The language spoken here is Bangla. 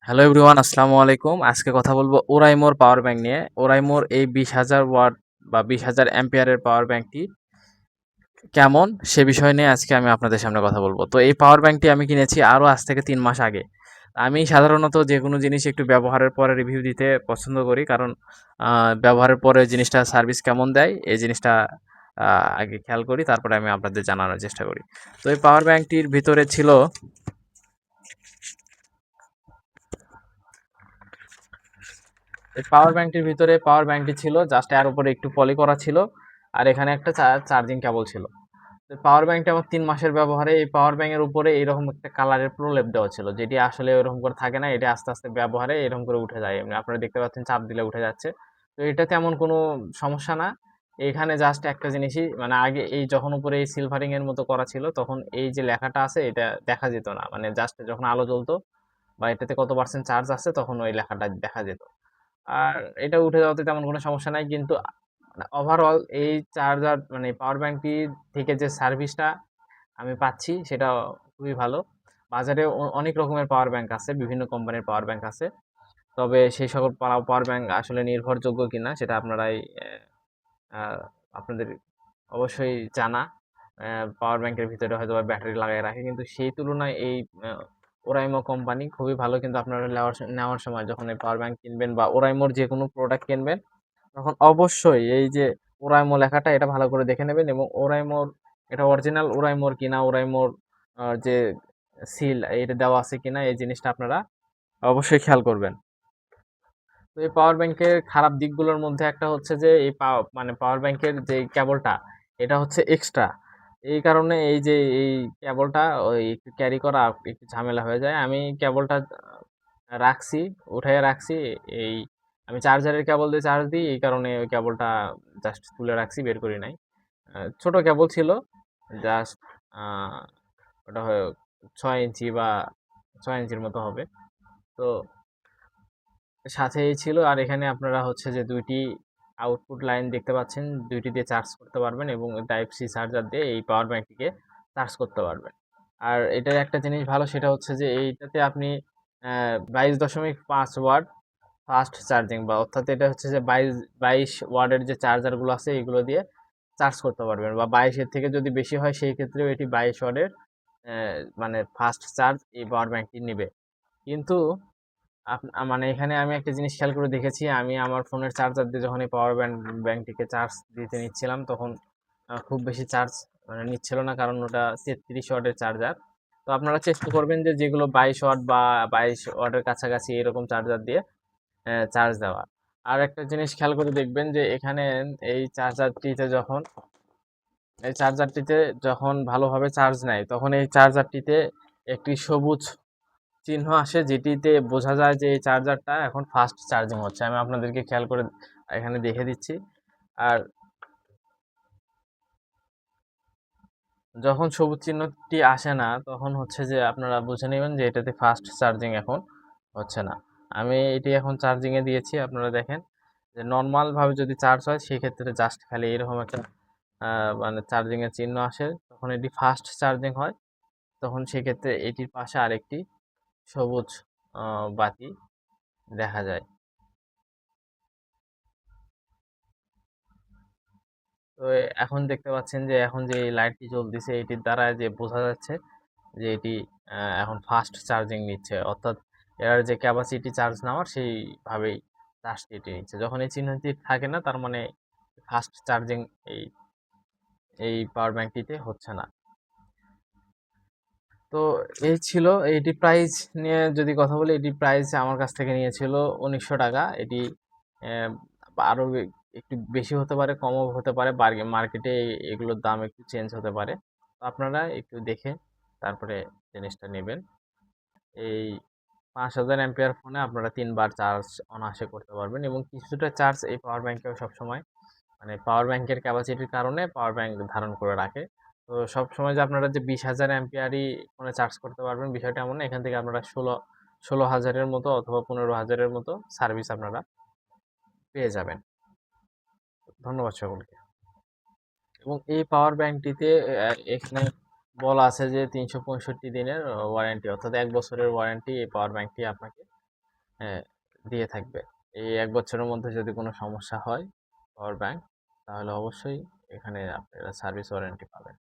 হ্যালো এভরিওয়ান, আসসালামু আলাইকুম। আজকে কথা বলবো ওরাইমোর পাওয়ার ব্যাংক নিয়ে। ওরাইমোর এই 20,000 ওয়াট বা 20,000 অ্যাম্পিয়ারের পাওয়ার ব্যাংকটি কেমন সে বিষয় নিয়ে আজকে আমি আপনাদের সামনে কথা বলবো। তো এই পাওয়ার ব্যাংকটি আমি কিনেছি আরও আজ থেকে 3 মাস আগে। আমি সাধারণত যেকোনো জিনিস একটু ব্যবহারের পরে রিভিউ দিতে পছন্দ করি, কারণ ব্যবহারের পরে জিনিসটা সার্ভিস কেমন দেয় এই জিনিসটা আগে খেয়াল করি, তারপরে আমি আপনাদের জানানোর চেষ্টা করি। তো এই পাওয়ার ব্যাংকটির ভিতরে ছিল, এই পাওয়ার ব্যাংকটি ছিল জাস্ট এর উপরে একটু পলি করা ছিল, আর এখানে একটা চার্জিং কেবল ছিল। তো পাওয়ার ব্যাংকটা আমার 3 মাসের ব্যবহারে এই পাওয়ার ব্যাংকের উপরে এরকম একটা কালারের প্রলেপ দেওয়া ছিল, যেটি আসলে ওরকম করে থাকে না। এটা আস্তে আস্তে ব্যবহারে এরকম করে উঠে যায়, এমনি আপনারা দেখতে পাচ্ছেন চাপ দিলে উঠে যাচ্ছে। তো এটা তেমন কোনো সমস্যা না। এখানে জাস্ট একটা জিনিসই, মানে আগে এই যখন উপরে এই সিলভারিং এর মতো করা ছিল তখন এই যে লেখাটা আছে এটা দেখা যেত না, মানে জাস্ট যখন আলো জ্বলতো বা এটাতে কত পার্সেন্ট চার্জ আছে তখন ওই লেখাটা দেখা যেত। আর এটা উঠে যাওয়াতে তেমন কোনো সমস্যা নাই। কিন্তু মানে ওভারঅল এই চার্জার, মানে পাওয়ার ব্যাংকটি থেকে যে সার্ভিসটা আমি পাচ্ছি সেটা খুবই ভালো। বাজারে অনেক রকমের পাওয়ার ব্যাংক আছে, বিভিন্ন কোম্পানির পাওয়ার ব্যাংক আছে। তবে সেই সকল পাওয়ার ব্যাংক আসলে নির্ভরযোগ্য কিনা সেটা আপনারাই আপনাদের অবশ্যই জানা। পাওয়ার ব্যাংকের ভিতরে হয়তো বা ব্যাটারি লাগায় রাখে, কিন্তু সেই তুলনায় এই ওরাইমো কোম্পানি খুবই ভালো। কিন্তু আপনারা নেওয়ার সময় যখন এই পাওয়ার ব্যাংক কিনবেন বা ওরাইমোর যে কোনো প্রোডাক্ট কিনবেন তখন অবশ্যই এই যে ওরাইমো লেখাটা এটা ভালো করে দেখে নেবেন, এবং ওরাইমোর এটা অরিজিনাল ওরাইমোর কিনা, ওরাইমোর যে সিল এটা দেওয়া আছে কিনা এই জিনিসটা আপনারা অবশ্যই খেয়াল করবেন। তো এই পাওয়ার ব্যাংকের খারাপ দিকগুলোর মধ্যে একটা হচ্ছে যে এই মানে পাওয়ার ব্যাংকের যে কেবলটা এটা হচ্ছে এক্সট্রা। এই কারণে এই যে এই কেবলটা ওই একটু ক্যারি করা একটু ঝামেলা হয়ে যায়। আমি কেবলটা রাখছি, উঠাইয়া রাখছি। এই আমি চার্জারের কেবল দিয়ে চার্জ দিই, এই কারণে ওই কেবলটা জাস্ট তুলে রাখছি, বের করি নাই। ছোট কেবল ছিল, জাস্ট ওটা 6 ইঞ্চি বা 6 ইঞ্চির মতো হবে। তো সাথেই ছিল। আর এখানে আপনারা হচ্ছে যে ২ টি আউটপুট লাইন দেখতে পাচ্ছেন, ২ টি দিয়ে চার্জ করতে পারবেন এবং টাইপ সি চার্জার দিয়ে এই পাওয়ার ব্যাংকটিকে চার্জ করতে পারবেন। আর এটার একটা জিনিস ভালো, সেটা হচ্ছে যে এইটাতে আপনি 22.5 ওয়াট ফাস্ট চার্জিং, বা অর্থাৎ এটা হচ্ছে যে 22 ওয়াটের যে চার্জারগুলো আছে এগুলো দিয়ে চার্জ করতে পারবেন, বা 22 এর থেকে যদি বেশি হয় সেই ক্ষেত্রেও এটি 22 ওয়াটের মানে ফাস্ট চার্জ এই পাওয়ার ব্যাংকটি নিবে। কিন্তু মানে এখানে আমি একটা জিনিস খেয়াল করে দেখেছি, আমি আমার ফোনের চার্জার দিয়ে যখন এই পাওয়ার ব্যাংকটিকে চার্জ দিতে নিচ্ছিলাম তখন খুব বেশি চার্জ মানে নিচ্ছিল না, কারণ ওটা 33 ওয়াটের চার্জার। তো আপনারা চেষ্টা করবেন যে যেগুলো 22 ওয়াট বা 22 ওয়াটের কাছাকাছি এরকম চার্জার দিয়ে চার্জ দেওয়া। আর একটা জিনিস খেয়াল করে দেখবেন যে এখানে এই চার্জারটিতে যখন এই চার্জারটিতে যখন ভালোভাবে চার্জ নেয় তখন এই চার্জারটিতে একটি সবুজ চিহ্ন আসে, যেটিতে বোঝা যায় যে এই চার্জারটা এখন ফাস্ট চার্জিং হচ্ছে। আমি আপনাদেরকে খেয়াল করে এখানে দেখে দিচ্ছি। আর যখন সবুজ চিহ্নটি আসে না তখন হচ্ছে যে আপনারা বুঝে নেবেন যে এটাতে ফাস্ট চার্জিং এখন হচ্ছে না। আমি এটি এখন চার্জিংয়ে দিয়েছি, আপনারা দেখেন যে নর্মালভাবে যদি চার্জ হয় সেক্ষেত্রে জাস্ট খালি এরকম একটা মানে চার্জিংয়ের চিহ্ন আসে, তখন এটি ফাস্ট চার্জিং হয়। তখন সেক্ষেত্রে এটির পাশে আরেকটি সবুজ বাতি দেখা যায়। তো এখন দেখতে পাচ্ছেন যে এখন যে এই লাইটটি জ্বলতেছে এটির দ্বারা যে বোঝা যাচ্ছে যে এটি এখন ফাস্ট চার্জিং নিচ্ছে, অর্থাৎ এর যে ক্যাপাসিটি চার্জ নেওয়ার সেইভাবেই চার্জটি এটি নিচ্ছে। যখন এই চিহ্নটি থাকে না তার মানে ফাস্ট চার্জিং এই এই পাওয়ার ব্যাংকটিতে হচ্ছে না। তো এই ছিল এটি প্রাইস নিয়ে যদি কথা বলি, এটি প্রাইস আমার কাছ থেকে নিয়েছিল ১৯০০ টাকা। এটি আরও একটু বেশি হতে পারে, কমও হতে পারে, মার্কেটে এগুলোর দাম একটু চেঞ্জ হতে পারে। তো আপনারা একটু দেখে তারপরে জিনিসটা নেবেন। এই ৫,০০০ অ্যাম্পিয়ার ফোনে আপনারা ৩ বার চার্জ অনায়াসে করতে পারবেন, এবং কিছুটা চার্জ এই পাওয়ার ব্যাংকেও সবসময়, মানে পাওয়ার ব্যাংকের ক্যাপাসিটির কারণে পাওয়ার ব্যাংক ধারণ করে রাখে। তো সবসময় যে আপনারা যে ২০,০০০ অ্যাম্পিয়ারই ফোনে চার্জ করতে পারবেন বিষয়টা এমন না। এখান থেকে আপনারা ১৬,০০০ মতো অথবা ১৫,০০০ মতো সার্ভিস আপনারা পেয়ে যাবেন। ধন্যবাদ সকলকে। এবং এই পাওয়ার ব্যাংকটিতে এখানে বলা আছে যে 365 দিনের ওয়ারেন্টি, অর্থাৎ 1 বছরের ওয়ারেন্টি এই পাওয়ার ব্যাংকটি আপনাকে দিয়ে থাকবে। এই 1 বছরের মধ্যে যদি কোনো সমস্যা হয় পাওয়ার ব্যাংক, তাহলে অবশ্যই এখানে আপনারা সার্ভিস ওয়ারেন্টি পাবেন।